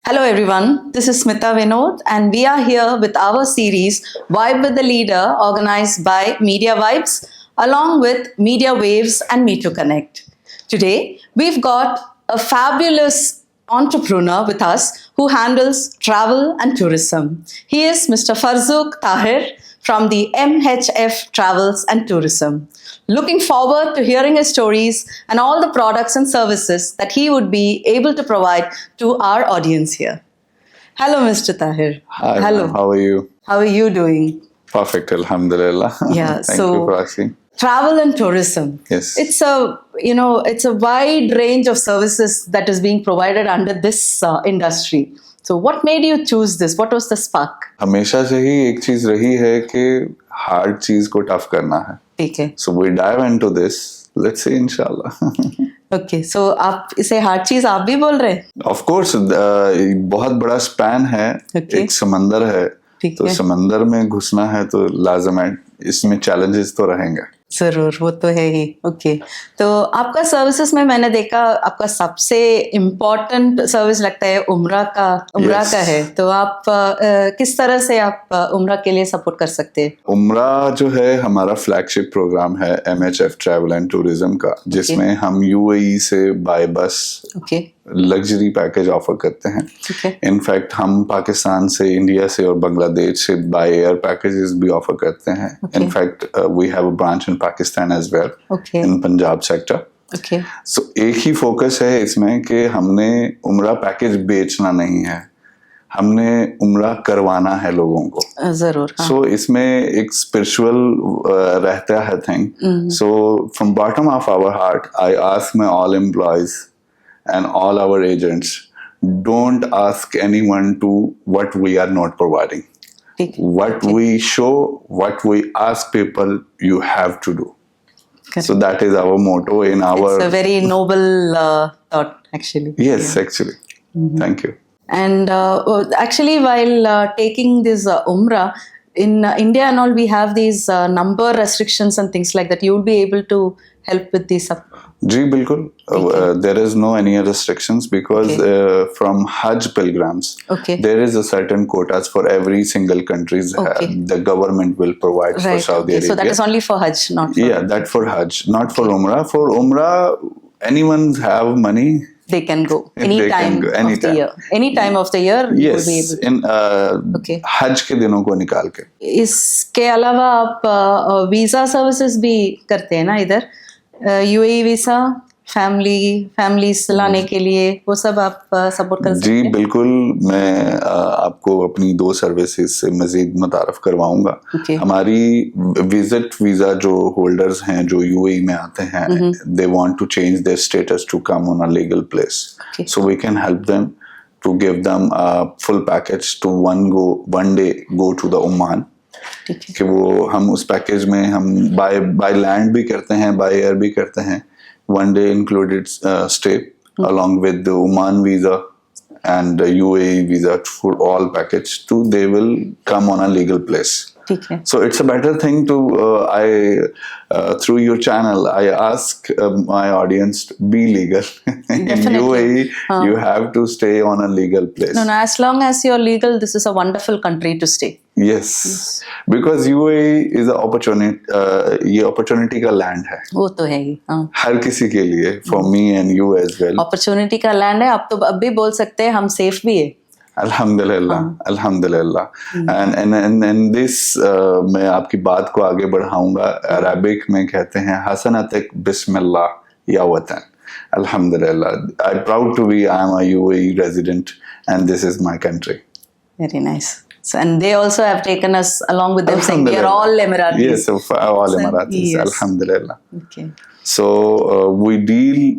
Hello everyone, this is Smita Vinod and we are here with our series Vibe with the Leader organized by Media Vibes along with Media Waves and Me to Connect. Today we've got a fabulous entrepreneur with us who handles travel and tourism. He is Mr. Farzouk Tahir from the MHF Travels and Tourism. Looking forward to hearing his stories and all the products and services that he would be able to provide to our audience here. Hello, Mr. Tahir. Hi, Hello. ma'am. How are you? How are you doing? Perfect, alhamdulillah. Yeah, Thank so- you for asking. Travel and tourism. Yes. It's a wide range of services that is being provided under this industry. So what made you choose this? What was the spark? हमेशा से ही एक चीज रही है कि hard चीज को tough करना है. ठीक है. So we dive into this. Let's see, inshallah. Okay, so आप इसे हार्ड चीज आप भी बोल रहे हैं? Of course, बहुत बड़ा स्पैन है. Okay. एक समंदर है. ठीक तो है. समंदर में घुसना है तो लाजम है. इसमें चैलेंजेस तो रहेंगे. जरूर, वो तो है ही. ओके, तो आपका सर्विसेज में मैंने देखा आपका सबसे इम्पोर्टेंट सर्विस लगता है उम्रा Yes. का है. तो आप किस तरह से आप उम्रा के लिए सपोर्ट कर सकते हैं? उम्रा जो है हमारा फ्लैगशिप प्रोग्राम है MHF ट्रैवल एंड टूरिज्म का, जिसमें हम UAE से बाय बस ओके, लग्जरी पैकेज ऑफर करते हैं. ठीक है. इनफैक्ट हम पाकिस्तान से, इंडिया से और बांग्लादेश से बाय एयर पैकेजेस भी ऑफर करते हैं. Okay. In fact we have a branch in Pakistan as well, okay, in Punjab sector. Okay, so एक ही फोकस है इसमें कि हमने उम्रा पैकेज बेचना नहीं है, हमने उम्रा करवाना है लोगों को. जरूर. हाँ. सो इसमें एक स्पिरिचुअल रहता है thing. So from bottom of our heart I ask my all employees and all our agents, don't ask anyone to what we are not providing. ठीक. What we show, what we ask people, you have to do. Correct. So that is our motto in our... It's a very noble thought actually. Yes, actually. Thank you. And actually, while taking this Umrah in India and all, we have these number restrictions and things like that. You will be able to help with these. जी बिल्कुल. There is no any restrictions because from Hajj pilgrims, Okay. there is a certain quotas for every single countries Okay. the government will provide for Right. Saudi Okay. Arabia. So that is only for Hajj, not for. Yeah, that for Hajj, not for Umrah. For Umrah, anyone have money. They can go any They can time go of the anytime. year. Any time of the year, you will Yes, be able to. in Okay. Hajj के दिनों को निकाल के. इसके अलावा आप visa services भी करते हैं ना इधर? UAE वीजा, फैमिलीज लाने के लिए, वो सब आप सपोर्ट कर सकते जी हैं? बिल्कुल. मैं आपको अपनी 2 सर्विसेज से मजीद मुतारफ करवाऊंगा. Okay. हमारी विजिट वीजा जो होल्डर्स हैं जो UAE में आते हैं, they want to change their status to come on a legal place. Okay. So we can help them to give them a full package to one day go to the Oman. ठीक है. कि वो हम उस package में हम by land भी करते हैं, बाय एयर भी करते हैं. One day included stay along with the Oman visa and the UAE visa for all package to they will come on a legal place. ठीक है. So it's a better thing to through your channel I ask my audience to be legal. In Definitely. UAE you have to stay on a legal place. No, as long as you're legal, this is a wonderful country to stay. Yes, because UAE is a opportunity. ये opportunity का land है. वो तो है ही. हाँ. हर किसी के लिए. For me and you as well. Opportunity का लैंड है. आप तो अब भी बोल सकते हैं हम सेफ भी है. अल्हम्दुलिल्लाह, अल्हम्दुलिल्लाह. And this मैं आपकी बात को आगे बढ़ाऊंगा. अरबिक में कहते हैं हसनतक बिस्मिल्लाह या वतन. अल्हम्दुलिल्लाह. I'm proud to be I am a UAE resident and this is my country. Very nice. So, and they also have taken us along with them, saying we are all Emiratis. Yes, so all Emiratis. Yes. Alhamdulillah. Okay. So we deal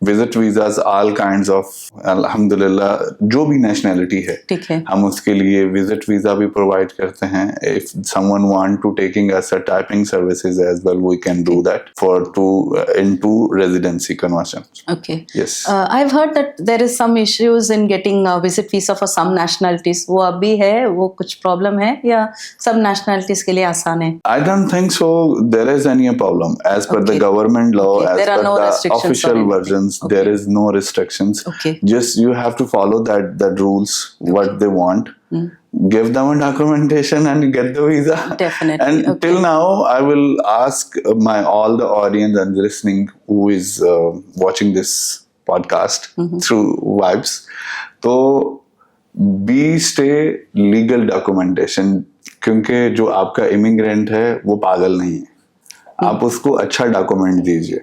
visit visas all kinds of. अल्हम्दुलिल्लाह जो भी nationality है ठीक है. हम उसके लिए visit visa भी प्रोवाइड करते हैं. If someone want to taking us a typing services as well we can do that for to residency conversion. Okay. Yes. I've heard that there is some issues in getting a visit visa for some nationalities. वो अभी है, वो कुछ problem है या सब nationalities के लिए आसान है? I don't think so there is any problem as per the Okay. government law, Okay. as There are per no the restrictions or official anything. versions limitations. There is no restrictions. Okay. Just you have to follow that rules, what they want. Give them a documentation and you get the visa. Definitely. And Okay. till now, I will ask all the audience and listening who is watching this podcast through Vibes. So be stay legal documentation, क्योंकि जो आपका immigrant है वो पागल नहीं है. आप उसको अच्छा डॉक्यूमेंट दीजिए,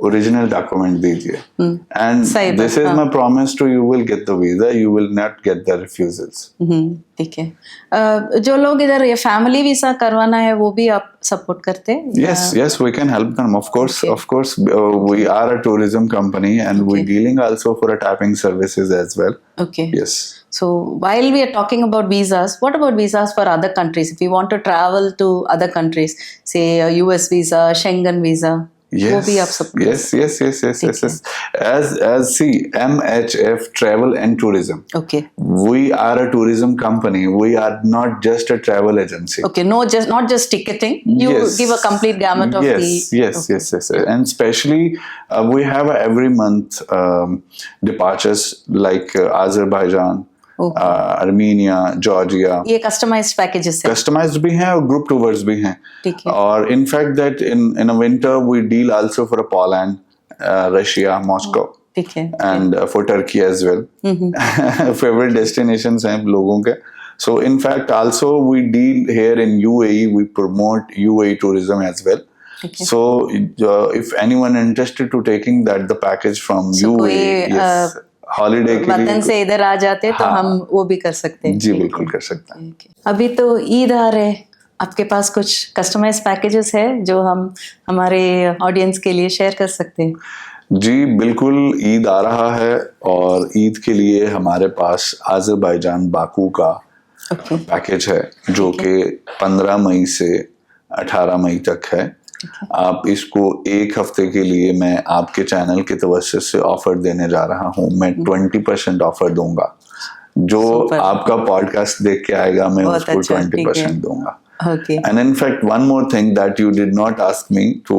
ओरिजिनल डॉक्यूमेंट दीजिए. And this is my promise to you will get the visa, you will not get the refusals. ठीक है. जो लोग इधर ये फैमिली वीजा करवाना है वो भी आप सपोर्ट करते हैं? Yes, we can help them. Of course, we are a tourism company and we're dealing also for a tapping services as well. Okay. Yes. So while we are talking about visas, what about visas for other countries? If we want to travel to other countries, say a US visa, Schengen visa, वो भी आप support? Yes. As see, MHF Travel and Tourism. Okay. We are a tourism company. We are not just a travel agency. Okay, not just ticketing. You give a complete gamut of Yes. And especially we have every month departures like Azerbaijan, Armenia, Georgia. ये customized packages है. Customized भी हैं और group tours भी हैं. ठीक है. और in fact that in a winter we deal also for Poland, Russia, Moscow. ठीक है. And for Turkey as well. Favorite destinations हैं लोगों के. So in fact also we deal here in UAE, we promote UAE tourism as well. Okay. So if anyone interested to taking the package from UAE, holiday के लिए वतन से इधर आ जाते तो हम वो भी कर सकते हैं. जी बिल्कुल कर सकते हैं. अभी तो ईद आ रहे, आपके पास कुछ कस्टमाइज पैकेजेस है जो हम हमारे ऑडियंस के लिए शेयर कर सकते हैं? जी बिल्कुल, ईद आ रहा है और ईद के लिए हमारे पास आज़रबाईजान बाकू का पैकेज है जो कि 15 मई से 18 मई तक है. आप इसको एक हफ्ते के लिए मैं आपके चैनल के तवज्जो से ऑफर देने जा रहा हूँ. मैं 20% ऑफर दूंगा. जो आपका पॉडकास्ट देख के आएगा मैं उसको 20% दूंगा. Okay. And in fact, one more thing that you did not ask me to,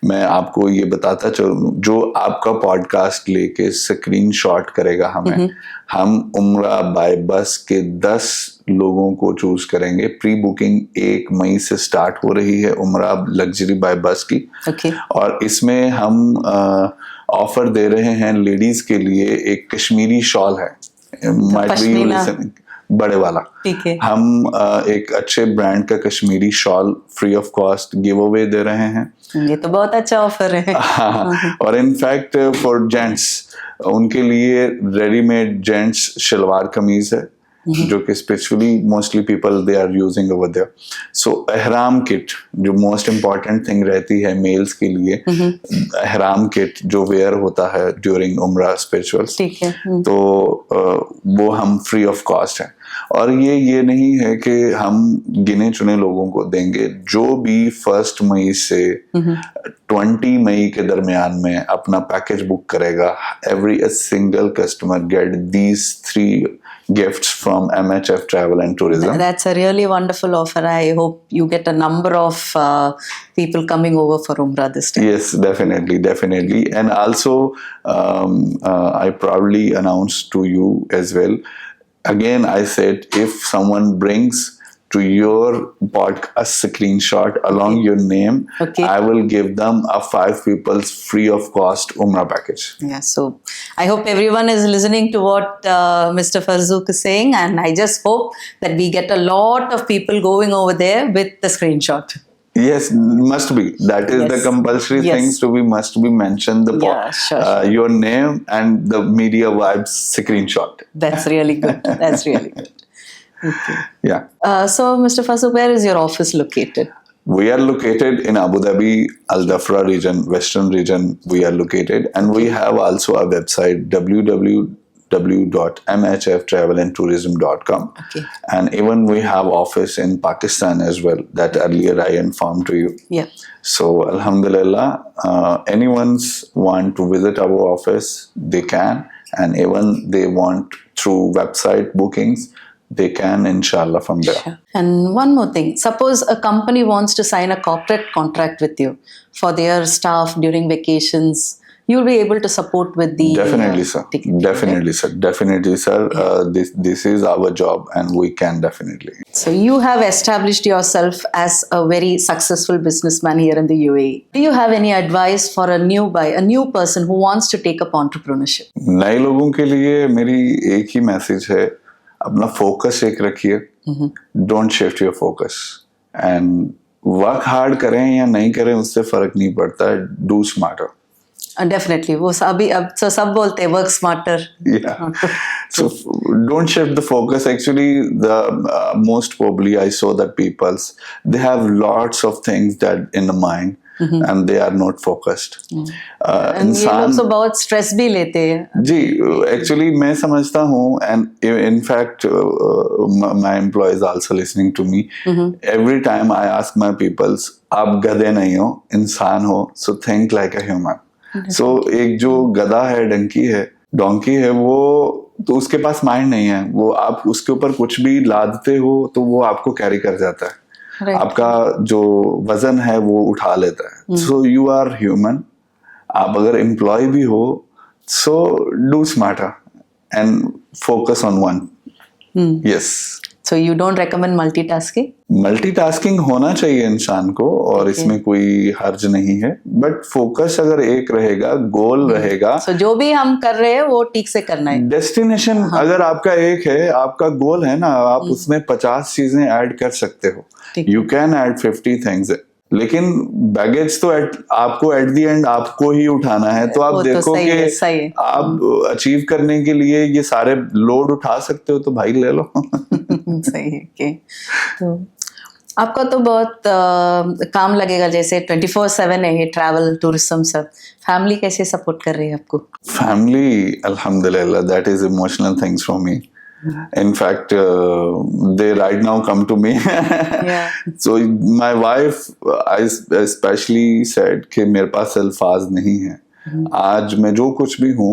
मैं आपको ये बताता चलूं, जो आपका पॉडकास्ट लेके स्क्रीनशॉट करेगा हमें, हम उम्रा बाय बस के 10 लोगों को चूज करेंगे. प्री बुकिंग 1 मई से स्टार्ट हो रही है उम्रा लग्जरी बाय बस की. Okay. और इसमें हम ऑफर दे रहे हैं लेडीज के लिए. एक कश्मीरी शॉल है, might be you listening, बड़े वाला. ठीक है. हम एक अच्छे ब्रांड का Kashmiri shawl free of cost give away they रहे हैं. ये तो बहुत अच्छा ऑफर है. और इनफैक्ट फॉर जेंट्स उनके लिए रेडीमेड जेंट्स शलवार कमीज है जो कि specially mostly people they are using over there. So एहराम किट जो मोस्ट इम्पॉर्टेंट थिंग रहती है मेल्स के लिए, एहराम किट जो वेयर होता है ड्यूरिंग उम्रा स्पिरिचुअल्स, ठीक है. तो वो हम फ्री ऑफ कॉस्ट है. और ये नहीं है कि हम गिने चुने लोगों को देंगे. जो भी 1 मई से 20 मई के दरमियान में अपना पैकेज बुक करेगा, every a single customer get these 3 gifts from MHF Travel and Tourism. That's a really wonderful offer. I hope you get a number of people coming over for Umrah this time. Yes, definitely. And also, I proudly announce to you as well. Again, I said if someone brings to your podcast screenshot along your name, I will give them a 5 people's free of cost Umrah package. Yeah, so I hope everyone is listening to what Mr. Farzouk is saying, and I just hope that we get a lot of people going over there with the screenshot. Yes, must be. That is the compulsory things to be must be mentioned. Your name and the Media Vibes screenshot. That's really good. That's really good. Okay. Yeah. So, Mr. Farzouk, where is your office located? We are located in Abu Dhabi, Al Dhafra region, Western region. We are located, and we have also a website www.mhftravelandtourism.com. Okay. And even we have office in Pakistan as well. That earlier I informed to you. Yeah. So Alhamdulillah, anyone's want to visit our office, they can, and even they want through website bookings, they can, inshallah, from there. Sure. And one more thing. Suppose a company wants to sign a corporate contract with you for their staff during vacations. you'll be able to support with the Definitely, sir. ticketing, Definitely, sir. Definitely, sir. This is our job, and we can definitely. So you have established yourself as a very successful businessman here in the UAE. Do you have any advice for a new person who wants to take up entrepreneurship? नए लोगों के लिए मेरी एक ही message है, अपना focus एक रखिए, don't shift your focus, and work hard करें या नहीं करें उससे फर्क नहीं पड़ता है, डू स्मार्टर. Definitely. वो अभी अब तो सब बोलते हैं work smarter. Yeah. So don't shift the focus. Actually, the most probably I saw that they have lots of things that in the mind, and they are not focused. And ये लोग तो बहुत स्ट्रेस भी लेते हैं. जी, actually मैं समझता हूँ, and in fact my employees also listening to me. Every time I ask my peoples, आप गधे नहीं हो, इंसान हो, so think like a human. So एक जो गधा है, डोंकी है, वो तो उसके पास माइंड नहीं है, वो आप उसके ऊपर कुछ भी लादते हो तो वो आपको कैरी कर जाता है. Right. आपका जो वजन है वो उठा लेता है. So you are human. आप अगर एम्प्लॉय भी हो, so do smarter and focus on one. Yes. So you don't recommend multitasking? Multitasking होना चाहिए इंसान को, और इसमें कोई हर्ज नहीं है, बट फोकस अगर एक रहेगा, गोल रहेगा. So जो भी हम कर रहे हैं वो ठीक से करना है. डेस्टिनेशन अगर आपका एक है, आपका गोल है ना, आप उसमें 50 चीजें ऐड कर सकते हो. यू कैन ऐड 50 थिंग्स, लेकिन बैगेज तो आपको एट द एंड आपको ही उठाना है. तो आप देखो कि आप अचीव करने के लिए ये सारे लोड उठा सकते हो, तो भाई ले लो. सही है. Okay. तो आपका तो बहुत काम लगेगा, जैसे 24/7 है ये ट्रैवल टूरिज्म सब. फैमिली कैसे सपोर्ट कर रही है आपको? फैमिली अल्हम्दुलिल्लाह, that is emotional things for me. In fact, they right now come to me. Yeah. So my wife, I especially said कि मेरे पास अल्फाज नहीं है. आज मैं जो कुछ भी हूँ,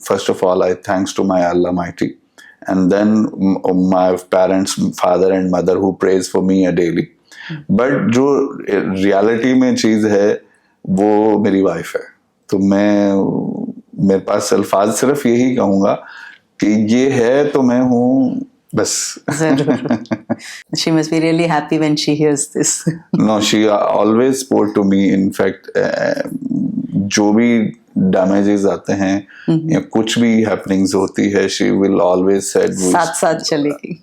first of all I thanks to my Allah Mighty, and then my parents, father and mother, who prays for me daily. But जो reality में चीज है वो मेरी वाइफ है. तो मेरे पास अल्फाज सिर्फ यही कहूँगा कि ये है तो मैं हूँ, बस. She must be really happy when she hears this. No, she always support to me. In fact, जो भी डैमेजेस आते हैं या कुछ भी हैपनिंग्स होती है, she will always said साथ चलेगी.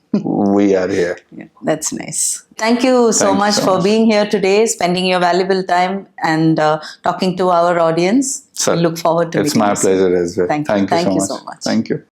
We are here. Yeah, that's nice. Thank you so much for being here today, spending your valuable time and talking to our audience. Sir, we look forward to it's my pleasure as well. Thank you so much. Thank you.